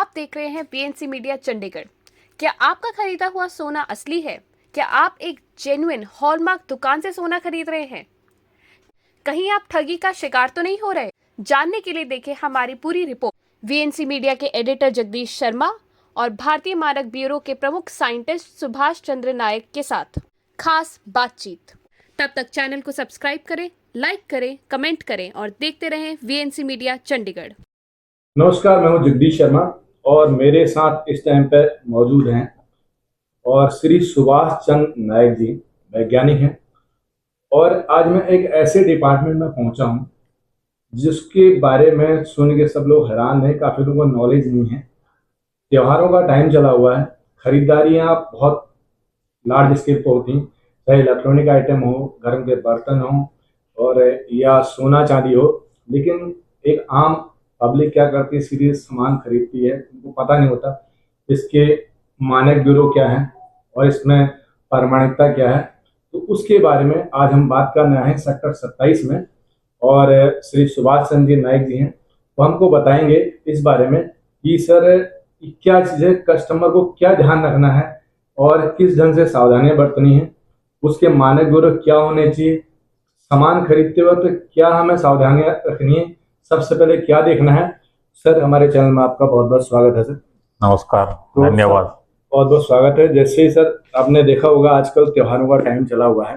आप देख रहे हैं वीएनसी मीडिया चंडीगढ़। क्या आपका खरीदा हुआ सोना असली है? क्या आप एक जेन्युइन हॉलमार्क दुकान से सोना खरीद रहे हैं? कहीं आप ठगी का शिकार तो नहीं हो रहे? जानने के लिए देखें हमारी पूरी रिपोर्ट। वीएनसी मीडिया के एडिटर जगदीश शर्मा और भारतीय मानक ब्यूरो के प्रमुख साइंटिस्ट सुभाष चंद्र नायक के साथ खास बातचीत। तब तक चैनल को सब्सक्राइब करें, लाइक करें, कमेंट करें और देखते रहें वीएनसी मीडिया चंडीगढ़। नमस्कार, मैं हूं जगदीश शर्मा और मेरे साथ इस टाइम पे मौजूद हैं और श्री सुभाष चंद्र नायक जी वैज्ञानिक हैं। और आज मैं एक ऐसे डिपार्टमेंट में पहुंचा हूं जिसके बारे में सुन के सब लोग हैरान हैं, काफ़ी लोगों को नॉलेज नहीं है। त्योहारों का टाइम चला हुआ है, खरीदारियां बहुत लार्ज स्केल पर होती हैं, चाहे इलेक्ट्रॉनिक आइटम हो, घर के बर्तन हो और या सोना चांदी हो। लेकिन एक आम पब्लिक क्या करती है, सीधे सामान खरीदती है, उनको पता नहीं होता इसके मानक ब्यूरो क्या है और इसमें प्रामाणिकता क्या है। तो उसके बारे में आज हम बात करना है सेक्टर 27 में। और श्री सुभाष चंद्र नायक जी हैं, वो हमको बताएंगे इस बारे में कि सर क्या चीज़ें कस्टमर को क्या ध्यान रखना है और किस ढंग से सावधानियां बरतनी है, उसके मानक ब्यूरो क्या होने चाहिए, सामान खरीदते वक्त क्या हमें सावधानियां रखनी है, सबसे पहले क्या देखना है। सर हमारे चैनल में आपका बहुत बहुत स्वागत है। सर नमस्कार, तो धन्यवाद। बहुत बहुत स्वागत है। जैसे ही सर आपने देखा होगा आजकल त्योहारों का टाइम चला हुआ है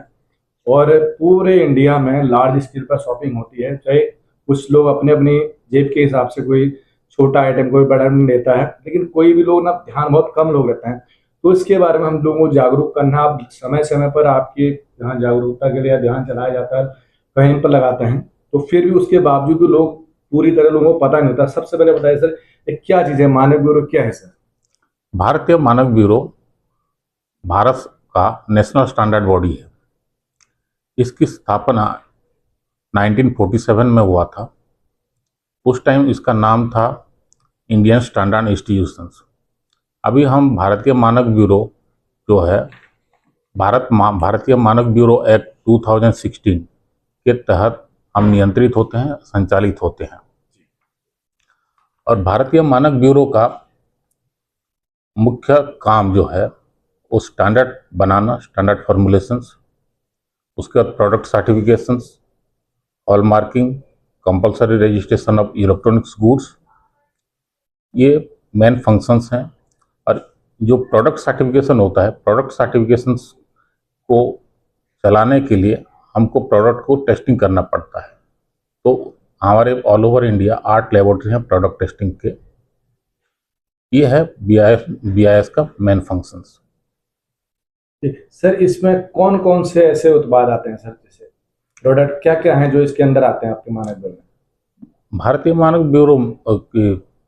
और पूरे इंडिया में लार्ज स्केल पर शॉपिंग होती है। चाहे कुछ लोग अपने अपनी जेब के हिसाब से कोई छोटा आइटम कोई बड़ा आइटम लेता है, लेकिन कोई भी लोग ना ध्यान बहुत कम लोग रहते हैं। तो इसके बारे में हम लोगों को जागरूक करना, आप समय समय पर आपके जहाँ जागरूकता के लिए ध्यान चलाया जाता है, कहीं पर लगाते हैं, तो फिर भी उसके बावजूद भी लोग पूरी तरह लोगों को पता नहीं होता। सबसे पहले बताइए सर, ये क्या चीज़ है, मानक ब्यूरो क्या है सर? भारतीय मानक ब्यूरो भारत का नेशनल स्टैंडर्ड बॉडी है। इसकी स्थापना 1947 में हुआ था। उस टाइम इसका नाम था इंडियन स्टैंडर्ड इंस्टीट्यूशंस। अभी हम भारतीय मानक ब्यूरो जो है भारतीय मानक ब्यूरो एक्ट 2016 के तहत हम नियंत्रित होते हैं, संचालित होते हैं। और भारतीय मानक ब्यूरो का मुख्य काम जो है वो स्टैंडर्ड बनाना, स्टैंडर्ड फॉर्मुलेशंस, उसके बाद product certifications, hallmarking, compulsory registration of electronics goods, ये मेन फंक्शंस हैं। और जो प्रोडक्ट सर्टिफिकेशन होता है, प्रोडक्ट सर्टिफिकेशंस को चलाने के लिए हमको प्रोडक्ट को टेस्टिंग करना पड़ता है। तो हमारे ऑल ओवर इंडिया 8 लेबोरेटरी हैं प्रोडक्ट टेस्टिंग के। ये है बीआईएस का मेन फंक्शंस। सर इसमें कौन कौन से ऐसे उत्पाद आते हैं सर, जैसे प्रोडक्ट क्या क्या हैं जो इसके अंदर आते हैं आपके मानक ब्यूरो में? भारतीय मानक ब्यूरो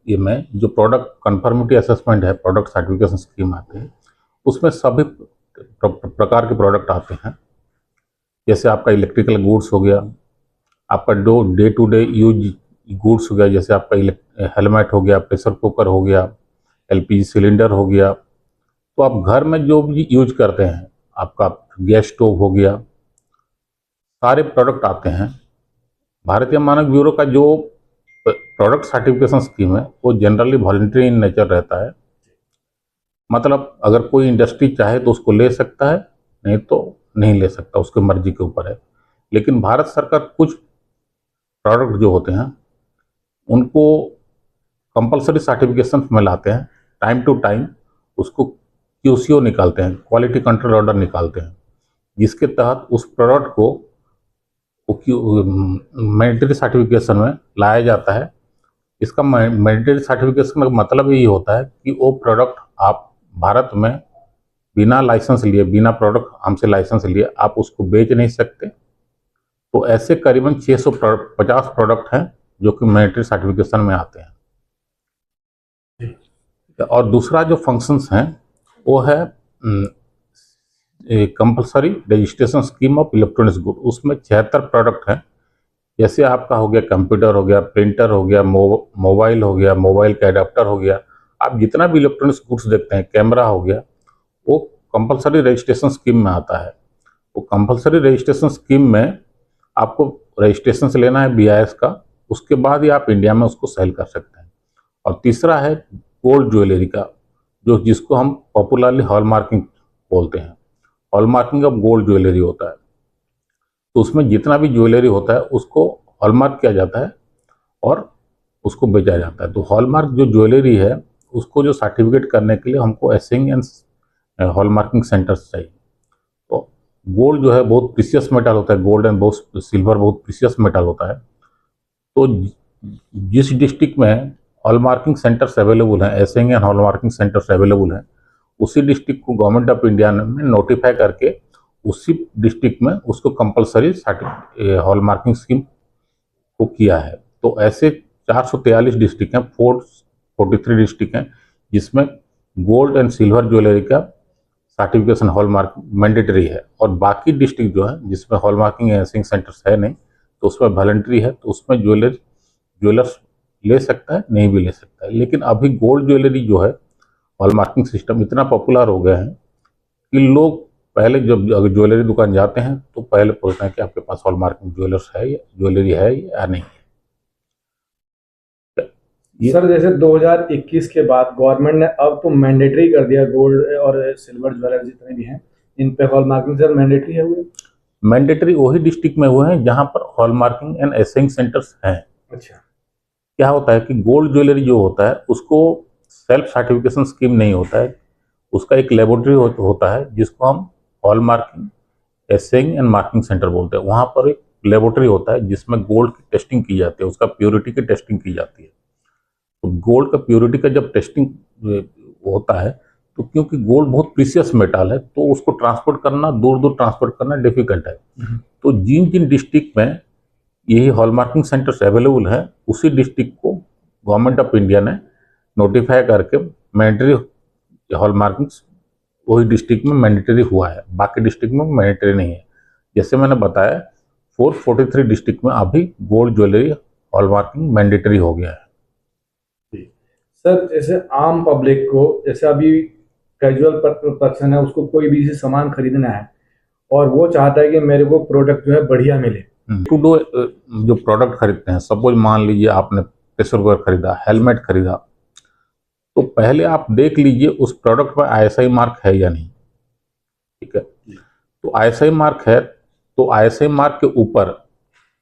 ये में जो प्रोडक्ट कंफर्मिटी असेसमेंट है, प्रोडक्ट सर्टिफिकेशन स्कीम आते हैं, उसमें सभी प्रकार के प्रोडक्ट आते हैं। जैसे आपका इलेक्ट्रिकल गुड्स हो गया, आपका day to day use goods हो गया, जैसे आपका हेलमेट हो गया, प्रेशर कुकर हो गया, एलपीजी सिलेंडर हो गया। तो आप घर में जो भी यूज करते हैं, आपका गैस स्टोव हो गया, सारे प्रोडक्ट आते हैं। भारतीय मानक ब्यूरो का जो प्रोडक्ट सर्टिफिकेशन स्कीम है वो जनरली वॉलंटरी इन नेचर रहता है। मतलब अगर कोई इंडस्ट्री चाहे तो उसको ले सकता है, नहीं तो नहीं ले सकता, उसके मर्जी के ऊपर है। लेकिन भारत सरकार कुछ प्रोडक्ट जो होते हैं उनको कंपलसरी सर्टिफिकेशन में लाते हैं, टाइम टू टाइम उसको क्यूसीओ निकालते हैं, क्वालिटी कंट्रोल ऑर्डर निकालते हैं, जिसके तहत उस प्रोडक्ट को मैंडेटरी सर्टिफिकेशन में लाया जाता है। इसका मैंडेटरी सर्टिफिकेशन का मतलब यही होता है कि वो प्रोडक्ट आप भारत में बिना लाइसेंस लिए, बिना प्रोडक्ट हमसे लाइसेंस लिए आप उसको बेच नहीं सकते। तो ऐसे करीबन 650 प्रोडक्ट हैं जो कि मैंडेटरी सर्टिफिकेशन में आते हैं। और दूसरा जो फंक्शंस हैं वो है compulsory registration scheme of electronics good. उसमें 76 प्रोडक्ट हैं। जैसे आपका हो गया कंप्यूटर हो गया, प्रिंटर हो गया, मोबाइल हो गया, मोबाइल का एडाप्टर हो गया, आप जितना भी इलेक्ट्रॉनिक्स गुड्स देखते हैं, कैमरा हो गया, वो कंपलसरी रजिस्ट्रेशन स्कीम में आता है। वो कंपलसरी रजिस्ट्रेशन स्कीम में आपको रजिस्ट्रेशन लेना है बीआईएस का, उसके बाद ही आप इंडिया में उसको सेल कर सकते हैं। और तीसरा है गोल्ड ज्वेलरी का, जो जिसको हम पॉपुलरली हॉलमार्किंग बोलते हैं, हॉलमार्किंग ऑफ गोल्ड ज्वेलरी होता है। तो उसमें जितना भी ज्वेलरी होता है उसको हॉलमार्क किया जाता है और उसको बेचा जाता है। तो हॉलमार्क जो ज्वेलरी है उसको जो सर्टिफिकेट करने के लिए हमको एसेइंग एंड हॉलमार्किंग सेंटर्स चाहिए। तो गोल्ड जो है बहुत प्रीशियस मेटल होता है, गोल्ड एंड बहुत सिल्वर बहुत प्रीशियस मेटल होता है। तो जिस डिस्ट्रिक्ट में हॉलमार्किंग सेंटर्स अवेलेबल हैं, essaying and hallmarking centres available हैं, उसी डिस्ट्रिक्ट को गवर्नमेंट ऑफ इंडिया ने नोटिफाई करके उसी डिस्ट्रिक्ट में उसको कंपलसरी हॉलमार्किंग स्कीम को किया है। तो ऐसे 443 डिस्ट्रिक्ट हैं, 443 डिस्ट्रिक्ट हैं जिसमें गोल्ड एंड सिल्वर ज्वेलरी का सर्टिफिकेशन हॉलमार्क मैंडेटरी है। और बाकी डिस्ट्रिक्ट जो है जिसमें हॉलमार्किंग एसेइंग सेंटर्स है नहीं, तो उसमें वॉलंटरी है, तो उसमें ज्वेलर्स ले सकता है, नहीं भी ले सकता है। लेकिन अभी गोल्ड ज्वेलरी जो है हॉलमार्किंग सिस्टम इतना पॉपुलर हो गया है कि लोग पहले जब अगर ज्वेलरी दुकान जाते हैं तो पहले पूछते हैं कि आपके पास हॉलमार्किंग ज्वेलरी है या नहीं है। सर जैसे 2021 के बाद गवर्नमेंट ने अब तो मैंडेटरी कर दिया, गोल्ड और सिल्वर ज्वेलरी जितने भी हैं इन पे हॉलमार्किंग सर मैंडेटरी है हुए। मैंडेटरी वही डिस्ट्रिक्ट में हुए हैं जहां पर हॉलमार्किंग एंड एसेइंग सेंटर्स हैं। अच्छा। क्या होता है कि गोल्ड ज्वेलरी जो होता है उसको सेल्फ सर्टिफिकेशन स्कीम नहीं होता है, उसका एक लेबोरेटरी होता है जिसको हम hallmarking essaying and marking centre बोलते हैं। वहाँ पर एक लेबोरेटरी होता है जिसमें गोल्ड की टेस्टिंग की जाती है, उसका प्योरिटी की टेस्टिंग की जाती है। तो गोल्ड का प्योरिटी का जब टेस्टिंग होता है तो क्योंकि गोल्ड बहुत प्रीशियस मेटल है तो उसको ट्रांसपोर्ट करना, दूर दूर ट्रांसपोर्ट करना डिफिकल्ट है। तो जिन जिन डिस्ट्रिक्ट में यही हॉलमार्किंग सेंटर्स अवेलेबल हैं उसी डिस्ट्रिक्ट को गवर्नमेंट ऑफ इंडिया ने नोटिफाई करके मैंडेटरी हॉलमार्किंग वही डिस्ट्रिक्ट में मैंडेटरी हुआ है, बाकी डिस्ट्रिक्ट में मैंडेटरी नहीं है। जैसे मैंने बताया 443 डिस्ट्रिक्ट में अभी गोल्ड ज्वेलरी हॉलमार्किंग मैंडेटरी हो गया है। सर जैसे आम पब्लिक को, जैसे अभी कैजुअल पर्सन है, उसको कोई भी सामान खरीदना है और वो चाहता है कि मेरे को प्रोडक्ट जो है बढ़िया मिले। टू डू जो प्रोडक्ट खरीदते हैं, सपोज मान लीजिए आपने प्रेशर कुकर खरीदा, हेलमेट खरीदा, तो पहले आप देख लीजिए उस प्रोडक्ट पर आईएसआई मार्क है या नहीं। ठीक है, तो आईएसआई मार्क है तो आईएसआई मार्क के ऊपर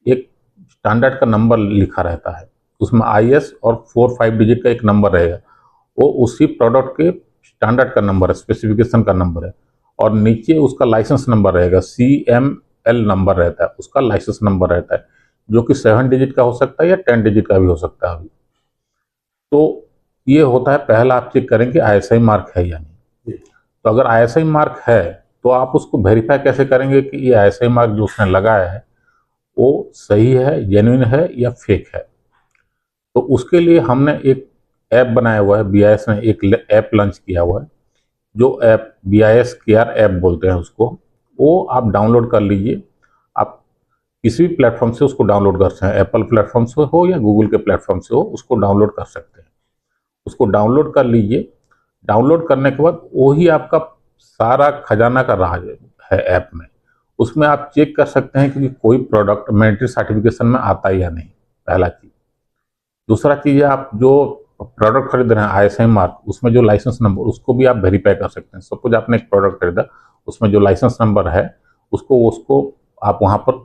एक स्टैंडर्ड का नंबर लिखा रहता है, उसमें आईएस और 4-5 डिजिट का एक नंबर रहेगा, वो उसी प्रोडक्ट के स्टैंडर्ड का नंबर है, स्पेसिफिकेशन का नंबर है। और नीचे उसका लाइसेंस नंबर रहेगा, CML नंबर रहता है, उसका लाइसेंस नंबर रहता है, जो कि 7 डिजिट का हो सकता है या 10 डिजिट का भी हो सकता है अभी। तो ये होता है, पहला आप चेक करेंगे आईएसआई मार्क है या नहीं। तो अगर आईएसआई मार्क है तो आप उसको वेरीफाई कैसे करेंगे कि ये आईएसआई मार्क जो उसने लगाया है वो सही है, जेन्युइन है या फेक है। तो उसके लिए हमने एक ऐप बनाया हुआ है, BIS ने एक ऐप लॉन्च किया हुआ है, जो ऐप BIS केयर ऐप बोलते हैं उसको, वो आप डाउनलोड कर लीजिए। आप किसी भी प्लेटफॉर्म से उसको डाउनलोड कर सकते हैं, एप्पल प्लेटफॉर्म से हो या गूगल के प्लेटफॉर्म से हो, उसको डाउनलोड कर सकते हैं। उसको डाउनलोड कर लीजिए। डाउनलोड करने के बाद वही आपका सारा खजाना का राज है ऐप में। उसमें आप चेक कर सकते हैं कि कोई प्रोडक्ट मैंडेटरी सर्टिफिकेशन में आता है या नहीं, पहला चीज। दूसरा चीज है, आप जो प्रोडक्ट खरीद रहे हैं आईएसआई मार्क, उसमें जो लाइसेंस नंबर, उसको भी आप वेरीफाई कर सकते हैं। सपोज आपने एक प्रोडक्ट खरीदा, उसमें जो लाइसेंस नंबर है उसको आप वहाँ पर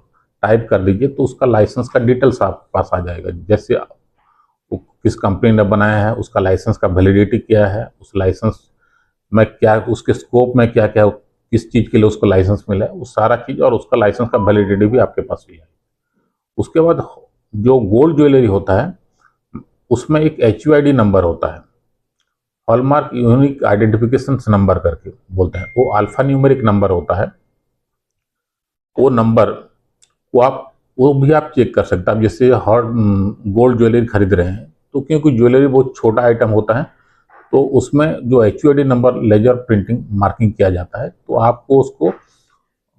टाइप कर दीजिए, तो उसका लाइसेंस का डिटेल्स आपके पास आ जाएगा। जैसे वो किस कंपनी ने बनाया है, उसका लाइसेंस का वैलिडिटी क्या है, उस लाइसेंस में क्या, उसके स्कोप में क्या क्या, किस चीज़ के लिए उसको लाइसेंस मिला है, वो सारा चीज़, और उसका लाइसेंस का वैलिडिटी भी आपके पास भी है। उसके बाद जो गोल्ड ज्वेलरी होता है उसमें एक HUID नंबर होता है, हॉलमार्क यूनिक आइडेंटिफिकेशन नंबर करके बोलते हैं, वो अल्फा न्यूमेरिक नंबर होता है। वो नंबर वो भी आप चेक कर सकते हैं। आप जैसे गोल्ड ज्वेलरी खरीद रहे हैं तो क्योंकि ज्वेलरी बहुत छोटा आइटम होता है तो उसमें जो HUID number laser printing marking किया जाता है, तो आपको उसको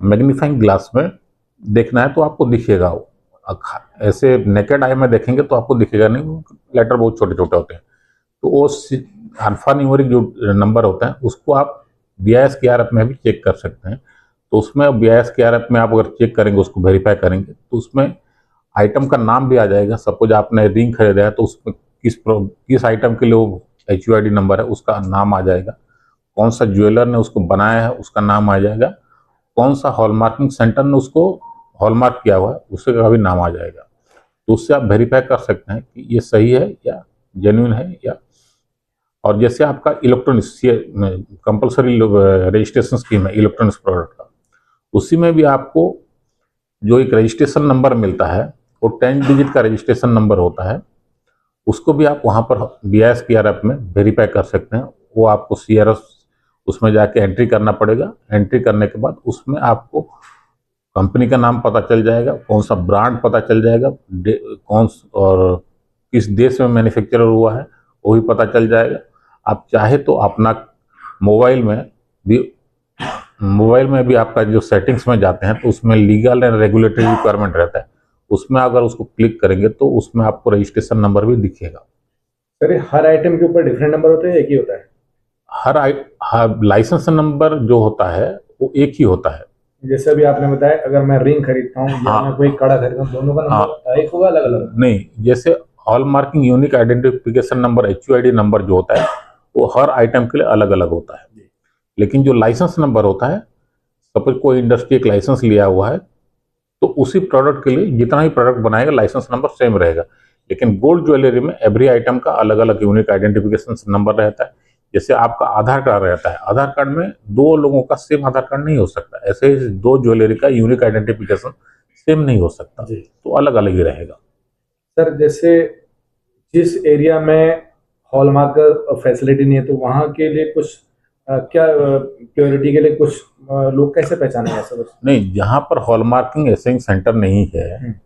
मैग्नीफाइंग ग्लास में देखना है तो आपको दिखेगा। वो ऐसे नेकेड आई में देखेंगे तो आपको दिखेगा नहीं, लेटर बहुत छोटे छोटे होते हैं। तो वो अल्फा न्यूमेरिक जो नंबर होता है उसको आप BIS KRF में भी चेक कर सकते हैं। तो उसमें BIS KRF में आप अगर चेक करेंगे, उसको वेरीफाई करेंगे, तो उसमें आइटम का नाम भी आ जाएगा। सपोज आपने रिंग खरीदा है तो उसमें किस आइटम के लिए वो HUID नंबर है उसका नाम आ जाएगा, कौन सा ज्वेलर ने उसको बनाया है उसका नाम आ जाएगा, कौन सा हॉलमार्किंग सेंटर ने उसको हॉलमार्क किया हुआ है उसका भी नाम आ जाएगा। तो उससे आप वेरीफाई कर सकते हैं कि ये सही है या जेन्युइन है या। और जैसे आपका इलेक्ट्रॉनिक्स कंपलसरी रजिस्ट्रेशन स्कीम है इलेक्ट्रॉनिक्स प्रोडक्ट का, उसी में भी आपको जो एक रजिस्ट्रेशन नंबर मिलता है वो 10 डिजिट का रजिस्ट्रेशन नंबर होता है, उसको भी आप वहाँ पर BIS KRF में वेरीफाई कर सकते हैं। वो आपको CRS उसमें जाके एंट्री करना पड़ेगा, एंट्री करने के बाद उसमें आपको कंपनी का नाम पता चल जाएगा, कौन सा ब्रांड पता चल जाएगा, और किस देश में मैन्युफैक्चरर हुआ है वो भी पता चल जाएगा। आप चाहे तो अपना मोबाइल में भी आपका जो सेटिंग्स में जाते हैं तो उसमें लीगल एंड रेगुलेटरी रिक्वायरमेंट रहता है, उसमें अगर उसको क्लिक करेंगे तो उसमें आपको रजिस्ट्रेशन नंबर भी दिखेगा। सर हर आइटम के ऊपर डिफरेंट नंबर होते हैं, एक ही होता है? हर लाइसेंस नंबर जो होता है वो एक ही होता है। जैसे अभी आपने बताया अगर मैं रिंग खरीदता हूँ या मैं कोई कड़ा खरीदता हूँ, दोनों का नंबर एक होगा अलग अलग? नहीं, जैसे hallmarking unique identification number HUID number जो होता है वो हर आइटम के लिए अलग अलग होता है, लेकिन जो लाइसेंस नंबर होता है, सपोज कोई इंडस्ट्री एक लाइसेंस लिया हुआ है तो उसी प्रोडक्ट के लिए जितना ही प्रोडक्ट बनाएगा लाइसेंस नंबर सेम रहेगा। लेकिन गोल्ड ज्वेलरी में एवरी आइटम का अलग अलग यूनिक आइडेंटिफिकेशन नंबर रहता है। जैसे आपका आधार कार्ड रहता है, आधार कार्ड में दो लोगों का सेम आधार कार्ड नहीं हो सकता, ऐसे ही दो ज्वेलरी का यूनिक आइडेंटिफिकेशन सेम नहीं हो सकता, तो अलग अलग ही रहेगा। सर जैसे जिस एरिया में हॉलमार्क का फैसिलिटी नहीं है तो वहाँ के लिए कुछ क्या प्योरिटी के लिए कुछ लोग कैसे पहचानेंगे सर? नहीं, जहाँ पर हॉलमार्किंग एसेंस सेंटर नहीं है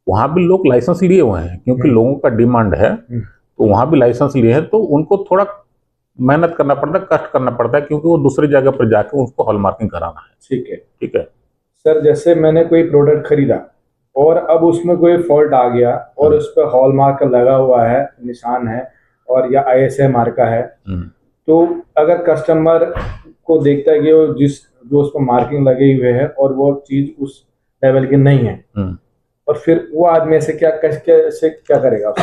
वहाँ भी लोग लाइसेंस लिए हुए हैं, क्योंकि लोगों का डिमांड है तो वहाँ भी लाइसेंस लिए हैं, तो उनको थोड़ा मेहनत करना पड़ता है, कष्ट करना पड़ता है, क्योंकि वो दूसरी जगह पर जाकर उसको हॉलमार्किंग कराना है। ठीक है, ठीक है सर। जैसे मैंने कोई प्रोडक्ट खरीदा और अब उसमें कोई फॉल्ट आ गया और उस पर हॉलमार्क लगा हुआ है, निशान है और या ISI मार्का है, तो अगर कस्टमर को देखता है कि वो जो उस पर मार्किंग लगे हुए है और वो चीज उस लेवल की नहीं है, और फिर वो आदमी ऐसे क्या करेगा?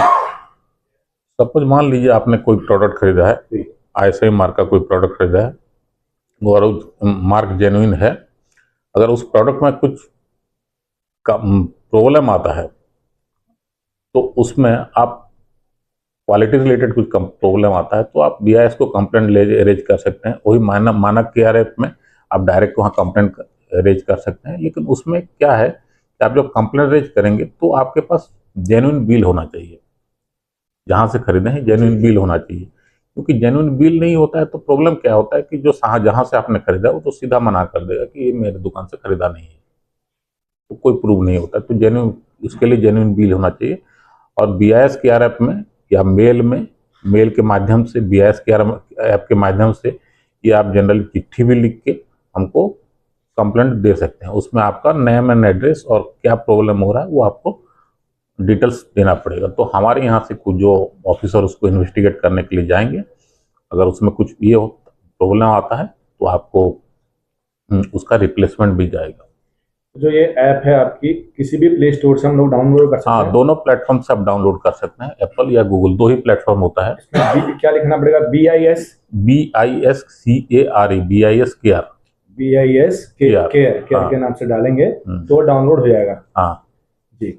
सपोज मान लीजिए आपने कोई प्रोडक्ट खरीदा है, ISI मार्क का कोई प्रोडक्ट खरीदा है और मार्क जेन्युइन है, अगर उस प्रोडक्ट में कुछ प्रॉब्लम आता है तो उसमें आप क्वालिटी रिलेटेड कुछ प्रॉब्लम आता है तो आप BIS को कंप्लेंट रेज कर सकते हैं। वही मानक KRF में आप डायरेक्ट वहाँ कंप्लेंट रेज कर सकते हैं। लेकिन उसमें क्या है कि आप जब कंप्लेंट रेज करेंगे तो आपके पास जेन्युइन बिल होना चाहिए, जहाँ से खरीदे हैं जेन्युइन बिल होना चाहिए, क्योंकि जेन्युइन बिल नहीं होता है तो प्रॉब्लम क्या होता है कि जो जहाँ से आपने खरीदा वो तो सीधा मना कर देगा कि ये मेरे दुकान से खरीदा नहीं है, तो कोई प्रूव नहीं होता। तो जेन्युइन, उसके लिए जेन्युइन बिल होना चाहिए। और BIS KRF में या मेल के माध्यम से BIS KRF के माध्यम से ये आप जनरली चिट्ठी भी लिख के हमको कंप्लेंट दे सकते हैं। उसमें आपका नेम एंड एड्रेस और क्या प्रॉब्लम हो रहा है वो आपको डिटेल्स देना पड़ेगा। तो हमारे यहाँ से कुछ जो ऑफिसर उसको इन्वेस्टिगेट करने के लिए जाएंगे, अगर उसमें कुछ ये प्रॉब्लम आता है तो आपको उसका रिप्लेसमेंट भी जाएगा। जो ये ऐप है आपकी, किसी भी प्ले स्टोर से हम लोग डाउनलोड कर सकते हैं? हाँ, दोनों प्लेटफॉर्म से आप डाउनलोड कर सकते हैं, एप्पल या गूगल, दो ही प्लेटफॉर्म होता है। इसमें क्या लिखना पड़ेगा? BIS केयर के नाम से डालेंगे तो डाउनलोड हो जाएगा। हाँ जी,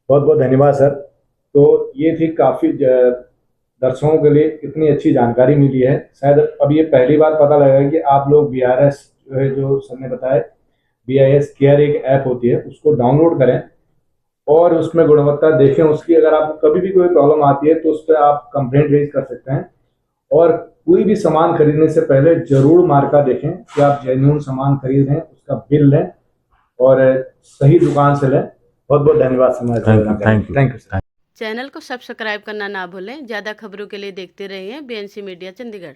बहुत बहुत धन्यवाद सर। तो ये थी काफी दर्शकों के लिए इतनी अच्छी जानकारी मिली है। शायद अब ये पहली बार पता लगा कि आप लोग BRS जो सर ने बताया BIS केयर एक ऐप होती है, उसको डाउनलोड करें और उसमें गुणवत्ता देखें उसकी। अगर आपको कभी भी कोई प्रॉब्लम आती है तो उस पर आप कंप्लेंट रेज कर सकते हैं। और कोई भी सामान खरीदने से पहले जरूर मार्का देखें कि आप जेन्युइन सामान खरीद रहे हैं, उसका बिल लें और सही दुकान से लें। बहुत बहुत धन्यवाद सर। Thank you. चैनल को सब्सक्राइब करना ना भूलें। ज़्यादा खबरों के लिए देखते रहिए BNC मीडिया चंडीगढ़।